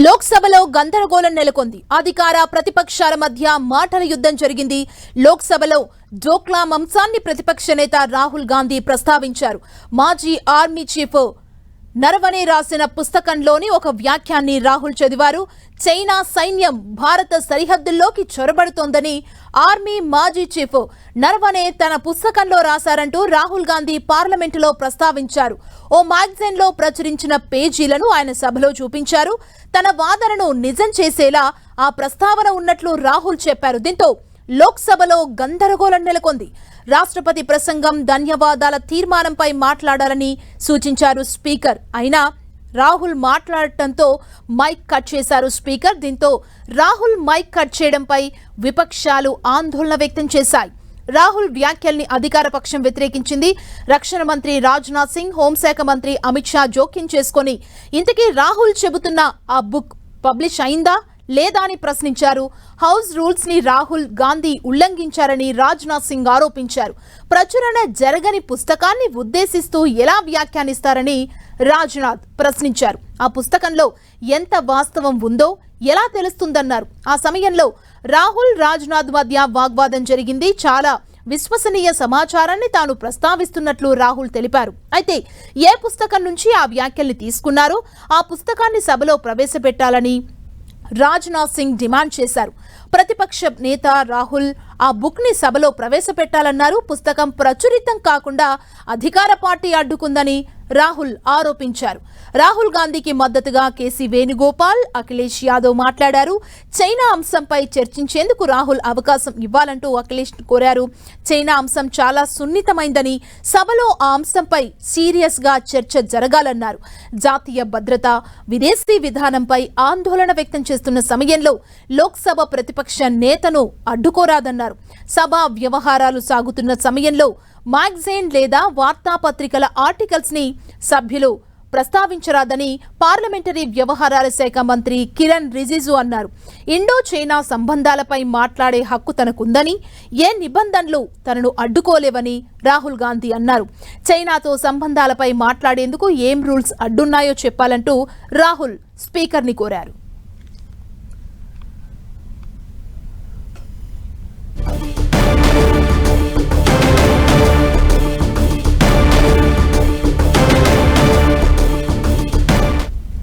లోక్సభలో గందరగోళం నెలకొంది. అధికార ప్రతిపక్షాల మధ్య మాటల యుద్ధం జరిగింది. లోక్సభలో డోక్లాం అంశాన్ని ప్రతిపక్ష నేత రాహుల్ గాంధీ ప్రస్తావించారు. మాజీ ఆర్మీ చీఫ్ నరవణే రాసిన పుస్తకంలోని ఒక వ్యాఖ్యాన్ని రాహుల్ చదివారు. చైనా సైన్యం భారత సరిహద్దుల్లోకి చొరబడుతోందని ఆర్మీ మాజీ చీఫ్ నరవణే తన పుస్తకంలో రాశారంటూ రాహుల్ గాంధీ పార్లమెంటులో ప్రస్తావించారు. ఓ మ్యాగజైన్లో ప్రచురించిన పేజీలను ఆయన సభలో చూపించారు. తన వాదనను నిజం చేసేలా ఆ ప్రస్తావన ఉన్నట్లు రాహుల్ చెప్పారు. దీంతో లోక్సభలో గందరగోళం నెలకొంది. రాష్ట్రపతి ప్రసంగం, ధన్యవాదాల తీర్మానంపై మాట్లాడాలని సూచించారు స్పీకర్. అయినా రాహుల్ మాట్లాడటంతో మైక్ కట్ చేశారు స్పీకర్. దీంతో రాహుల్ మైక్ కట్ చేయడంపై విపక్షాలు ఆందోళన వ్యక్తం చేశాయి. రాహుల్ వ్యాఖ్యల్ని అధికార పక్షం వ్యతిరేకించింది. రక్షణ మంత్రి రాజ్నాథ్ సింగ్, హోంశాఖ మంత్రి అమిత్ షా జోక్యం చేసుకుని ఇంతకీ రాహుల్ చెబుతున్న ఆ బుక్ పబ్లిష్ అయిందా లేదా అని ప్రశ్నించారు. హౌస్ రూల్స్ ని రాహుల్ గాంధీ ఉల్లంఘించారని రాజ్నాథ్ సింగ్ ఆరోపించారు. ప్రచురణ జరగని పుస్తకాన్ని ఉద్దేశిస్తూ ఎలా వ్యాఖ్యానిస్తారని రాజ్నాథ్ ప్రశ్నించారు. ఆ పుస్తకంలో ఎంత వాస్తవం ఉందో ఎలా తెలుస్తుందన్నారు. ఆ సమయంలో రాహుల్, రాజ్నాథ్ మధ్య వాగ్వాదం జరిగింది. చాలా విశ్వసనీయ సమాచారాన్ని తాను ప్రస్తావిస్తున్నట్లు రాహుల్ తెలిపారు. అయితే ఏ పుస్తకం నుంచి ఆ వ్యాఖ్యల్ని తీసుకున్నారో ఆ పుస్తకాన్ని సభలో ప్రవేశపెట్టాలని రాజ్నాథ్ సింగ్ డిమాండ్ చేశారు. ప్రతిపక్ష నేత రాహుల్ ఆ బుక్ ని సభలో ప్రవేశపెట్టాలన్నారు. పుస్తకం ప్రచురితం కాకుండా అధికార పార్టీ అడ్డుకుందని రాహుల్ ఆరోపించారు. రాహుల్ గాంధీకి మద్దతుగా కేసీ వేణుగోపాల్, అఖిలేష్ యాదవ్ మాట్లాడారు. చైనా అంశంపై చర్చించేందుకు రాహుల్ అవకాశం ఇవ్వాలంటూ అఖిలేష్ కోరారు. చైనా అంశం చాలా సున్నితమైందని, సభలో ఆ అంశంపై సీరియస్ గా చర్చ జరగాలన్నారు. జాతీయ భద్రత, విదేశీ విధానంపై ఆందోళన వ్యక్తం చేస్తున్న సమయంలో లోక్సభ ప్రతిపక్ష నేతను అడ్డుకోరాదన్నారు. సభా వ్యవహారాలు సాగుతున్న సమయంలో మ్యాగజైన్ లేదా వార్తాపత్రికల ఆర్టికల్స్ ని సభ్యులు ప్రస్తావించరాదని పార్లమెంటరీ వ్యవహారాల శాఖ మంత్రి కిరణ్ రిజిజు అన్నారు. ఇండో చైనా సంబంధాలపై మాట్లాడే హక్కు తనకుందని, ఏ నిబంధనలు తనను అడ్డుకోలేవని రాహుల్ గాంధీ అన్నారు. చైనాతో సంబంధాలపై మాట్లాడేందుకు ఏం రూల్స్ అడ్డున్నాయో చెప్పాలంటూ రాహుల్ స్పీకర్ని కోరారు.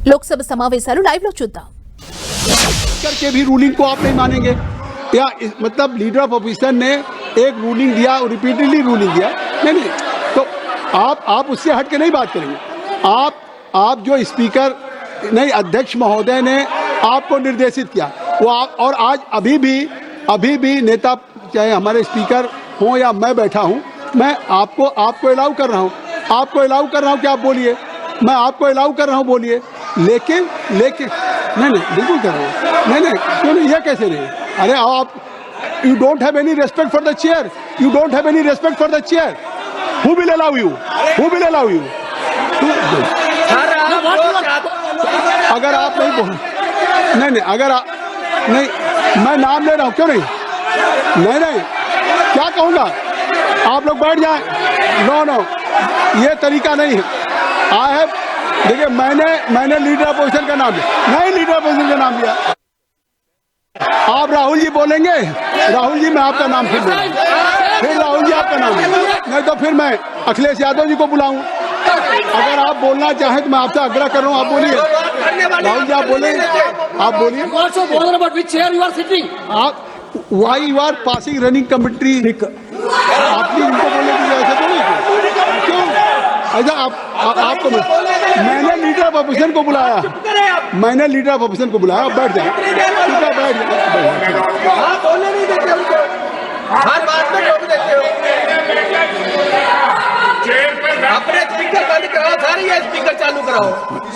लोकसभा समावेशालु लाइव लो चूद्दाम। करके भी रूलिंग को आप नहीं मानेंगे या मतलब लीडर ऑफ ऑफिसर ने एक रूलिंग दिया और रिपीटेडली रूलिंग दिया, नहीं तो आप उससे हट के नहीं बात करेंगे। आप जो स्पीकर नहीं अध्यक्ष महोदय ने आपको निर्देशित किया वो और आज अभी भी नेता चाहे हमारे स्पीकर हों या मैं बैठा हूं, मैं आपको अलाउ कर रहा हूं कि आप बोलिए, मैं आपको अलाउ कर रहा हूं बोलिए, लेकिन नहीं बिल्कुल कर रहे हैं, नहीं क्यों नहीं, ये कैसे नहीं? अरे आप you don't have any respect for the chair, who will allow you अगर आप नहीं बोल नहीं अगर नहीं मैं नाम ले रहा हूं, क्यों नहीं क्या कहूंगा, आप लोग बैठ जाएं, नो ये तरीका नहीं है। आई हैव देखिए मैंने लीडर अपोजिशन का नाम लिया, नहीं लीडर अपोजिशन का नाम लिया। आप राहुल जी बोलेंगे, राहुल जी मैं आपका नाम फिर राहुल जी आपका नाम, नहीं तो फिर मैं अखिलेश यादव जी को बुलाऊं। अगर आप बोलना चाहें तो मैं आपसे आग्रह कर रहा हूं, आप बोलिए राहुल जी, आप बोलिए आप why you are passing running commentary, आपने इनको बोलने की ऐसे तो नहीं क्यों ऐसा आपको मैंने लीडर ऑफ ऑपोजिशन को बुलाया, बैठ जाए हर बात में रोक देते हो। अपने स्पीकर बंद कराओ, सारी ये स्पीकर चालू कराओ।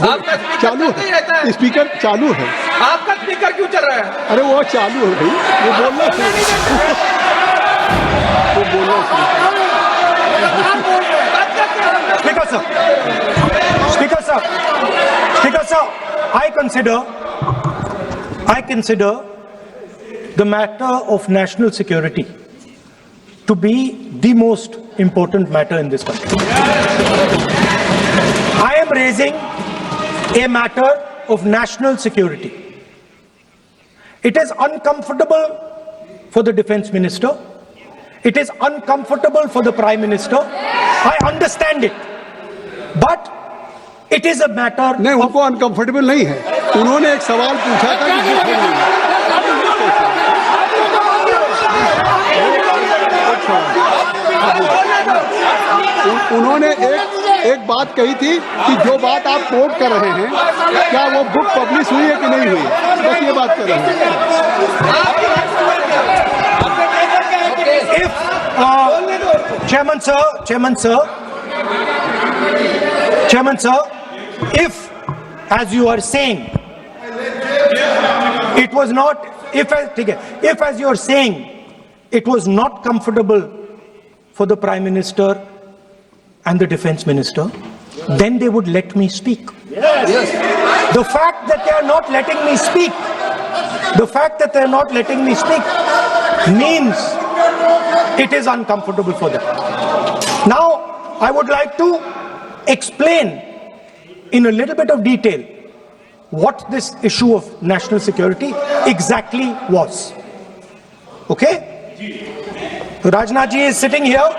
आपका चालू है, स्पीकर चालू है, आपका स्पीकर क्यों चल रहा है? अरे वो चालू है भाई, वो बोलना Speaker sir, I consider the matter of national security to be the most important matter in this country. I am raising a matter of national security. It is uncomfortable for the defense minister. It is uncomfortable for the prime minister. I understand it. But it is a matter नहीं, उनको uncomfortable नहीं है. उन्होंने एक सवाल पूछा था कि वो क्यों नहीं है. उन्होंने एक बात कही थी कि जो बात आप कोट कर रहे हैं, क्या वो बुक पब्लिश हुई है कि नहीं हुई है, बस ये बात कर रहे हैं. Chairman sir, if, as you are saying, it was not, if as you are saying, it was not comfortable for the Prime Minister and the Defense Minister, then they would let me speak. Yes. The fact that they are not letting me speak, means it is uncomfortable for them. Now, I would like to explain in a little bit of detail what this issue of national security exactly was. Okay? Rajnath ji is sitting here.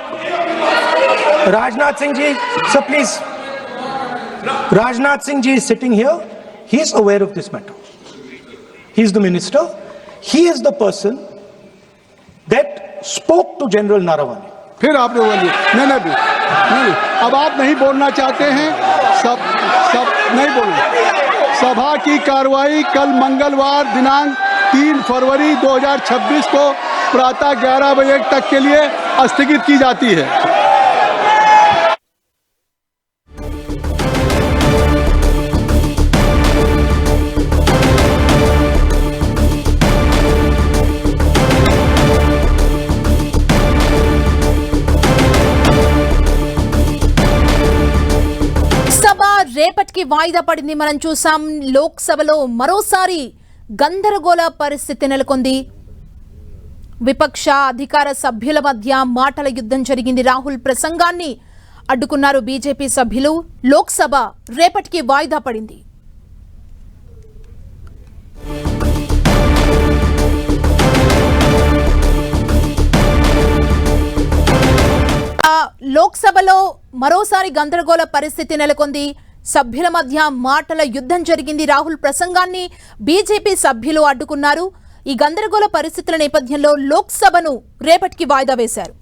Rajnath Singh ji, sir, please. Rajnath Singh ji is sitting here. He is aware of this matter. He is the minister. He is the person that spoke to General Naravani. फिर आपने बोलिए नहीं, अब आप नहीं बोलना चाहते हैं. सब नहीं बोलना. सभा की कार्रवाई कल मंगलवार दिनांक 3 फरवरी 2026 को प्रातः 11 बजे तक के लिए स्थगित की जाती है. రేపటికి వాయిదా పడింది. మనం చూసాం లోక్సభలో మరోసారి గందరగోళ పరిస్థితి నెలకొంది. విపక్ష అధికార సభ్యుల మధ్య మాటల యుద్ధం జరిగింది. రాహుల్ ప్రసంగాన్ని అడ్డుకున్నారు బీజేపీ సభ్యులు. లోక్సభ రేపటికి వాయిదా పడింది. లోక్సభలో మరోసారి గందరగోళ పరిస్థితి నెలకొంది. సభ్యుల మధ్య మాటల యుద్ధం జరిగింది. రాహుల్ ప్రసంగాన్ని బీజేపీ సభ్యులు అడ్డుకున్నారు. ఈ గందరగోళ పరిస్థితుల నేపథ్యంలో లోక్సభను రేపటికి వాయిదా వేశారు.